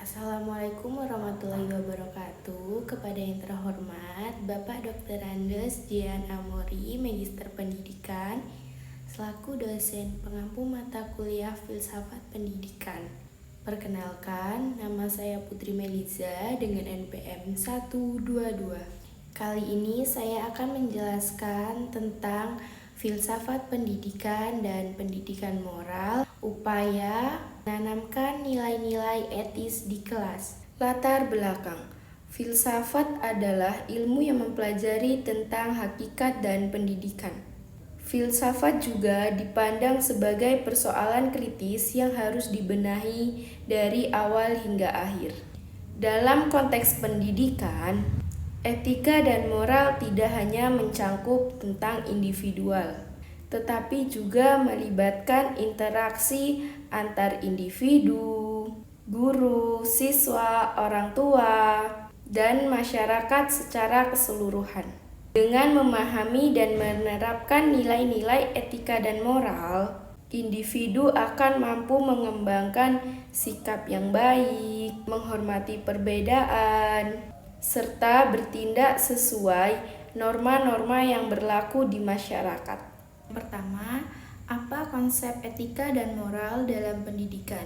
Assalamualaikum warahmatullahi wabarakatuh. Kepada yang terhormat Bapak Dr. Andes Jian Amori, Magister Pendidikan, selaku dosen pengampu mata kuliah Filsafat Pendidikan. Perkenalkan, nama saya Putri Meliza dengan NPM 122. Kali ini saya akan menjelaskan tentang filsafat pendidikan dan pendidikan moral, upaya menanamkan nilai-nilai etis di kelas. Latar belakang. Filsafat adalah ilmu yang mempelajari tentang hakikat dan pendidikan. Filsafat juga dipandang sebagai persoalan kritis yang harus dibenahi dari awal hingga akhir. Dalam konteks pendidikan, etika dan moral tidak hanya mencangkup tentang individual, tetapi juga melibatkan interaksi antar individu, guru, siswa, orang tua, dan masyarakat secara keseluruhan. Dengan memahami dan menerapkan nilai-nilai etika dan moral, individu akan mampu mengembangkan sikap yang baik, menghormati perbedaan, serta bertindak sesuai norma-norma yang berlaku di masyarakat. Pertama, apa konsep etika dan moral dalam pendidikan?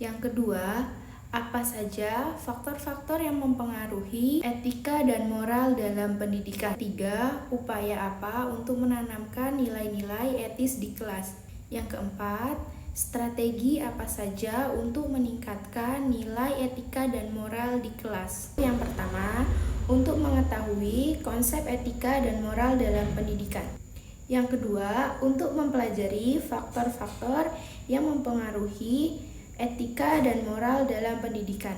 Yang kedua, apa saja faktor-faktor yang mempengaruhi etika dan moral dalam pendidikan? Tiga, upaya apa untuk menanamkan nilai-nilai etis di kelas? Yang keempat, strategi apa saja untuk meningkatkan nilai etika dan moral di kelas? Yang pertama, untuk mengetahui konsep etika dan moral dalam pendidikan. Yang kedua, untuk mempelajari faktor-faktor yang mempengaruhi etika dan moral dalam pendidikan.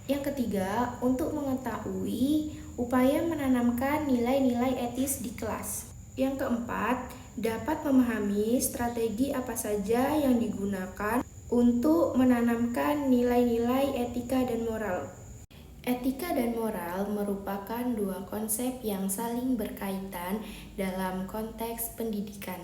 Yang ketiga, untuk mengetahui upaya menanamkan nilai-nilai etis di kelas. Yang keempat, dapat memahami strategi apa saja yang digunakan untuk menanamkan nilai-nilai etika dan moral. Etika dan moral merupakan dua konsep yang saling berkaitan dalam konteks pendidikan.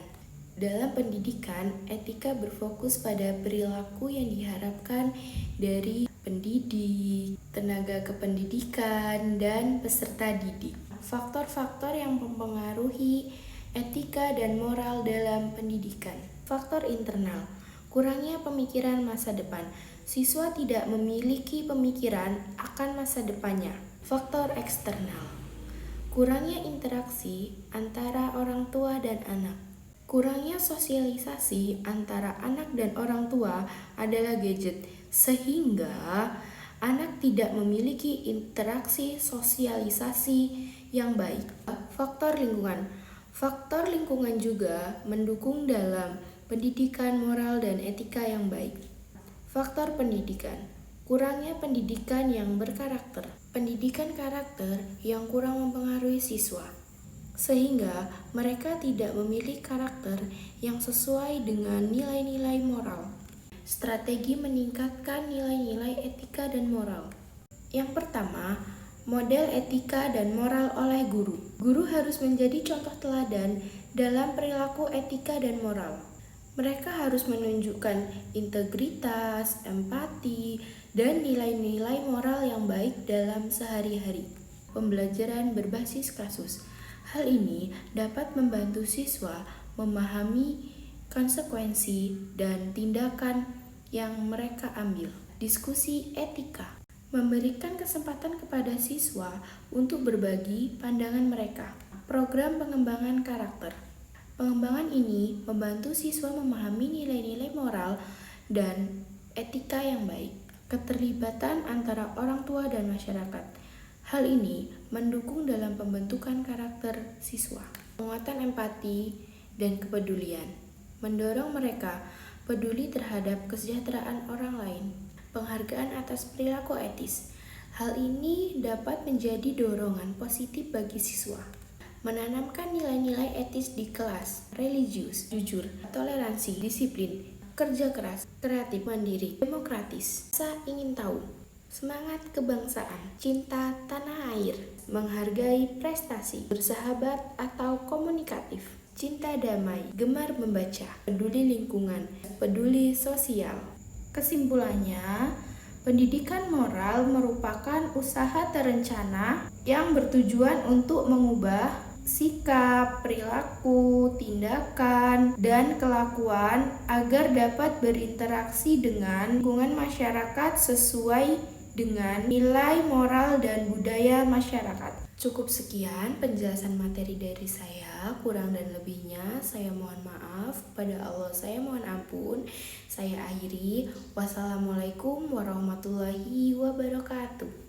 Dalam pendidikan, etika berfokus pada perilaku yang diharapkan dari pendidik, tenaga kependidikan, dan peserta didik. Faktor-faktor yang mempengaruhi etika dan moral dalam pendidikan. Faktor internal, kurangnya pemikiran masa depan. Siswa tidak memiliki pemikiran akan masa depannya. Faktor eksternal, kurangnya interaksi antara orang tua dan anak. Kurangnya sosialisasi antara anak dan orang tua adalah gadget, sehingga anak tidak memiliki interaksi sosialisasi yang baik. Faktor lingkungan. Faktor lingkungan juga mendukung dalam pendidikan moral dan etika yang baik. Faktor pendidikan. Kurangnya pendidikan yang berkarakter. Pendidikan karakter yang kurang mempengaruhi siswa, sehingga mereka tidak memiliki karakter yang sesuai dengan nilai-nilai moral. Strategi meningkatkan nilai-nilai etika dan moral. Yang pertama, model etika dan moral oleh guru. Guru harus menjadi contoh teladan dalam perilaku etika dan moral. Mereka harus menunjukkan integritas, empati, dan nilai-nilai moral yang baik dalam sehari-hari. Pembelajaran berbasis kasus. Hal ini dapat membantu siswa memahami konsekuensi dan tindakan yang mereka ambil. Diskusi etika memberikan kesempatan kepada siswa untuk berbagi pandangan mereka. Program pengembangan karakter. Pengembangan ini membantu siswa memahami nilai-nilai moral dan etika yang baik. Keterlibatan antara orang tua dan masyarakat. Hal ini mendukung dalam pembentukan karakter siswa. Penguatan empati dan kepedulian, mendorong mereka peduli terhadap kesejahteraan orang lain. Penghargaan atas perilaku etis. Hal ini dapat menjadi dorongan positif bagi siswa. Menanamkan nilai-nilai etis di kelas. Religius, jujur, toleransi, disiplin, kerja keras, kreatif, mandiri, demokratis, rasa ingin tahu, semangat kebangsaan, cinta tanah air, menghargai prestasi, bersahabat atau komunikatif, cinta damai, gemar membaca, peduli lingkungan, peduli sosial. Kesimpulannya, Pendidikan moral merupakan usaha terencana yang bertujuan untuk mengubah sikap, perilaku, tindakan, dan kelakuan agar dapat berinteraksi dengan lingkungan masyarakat sesuai dengan nilai moral dan budaya masyarakat. Cukup sekian penjelasan materi dari saya, kurang dan lebihnya saya mohon maaf, kepada Allah saya mohon ampun. Saya akhiri, wassalamualaikum warahmatullahi wabarakatuh.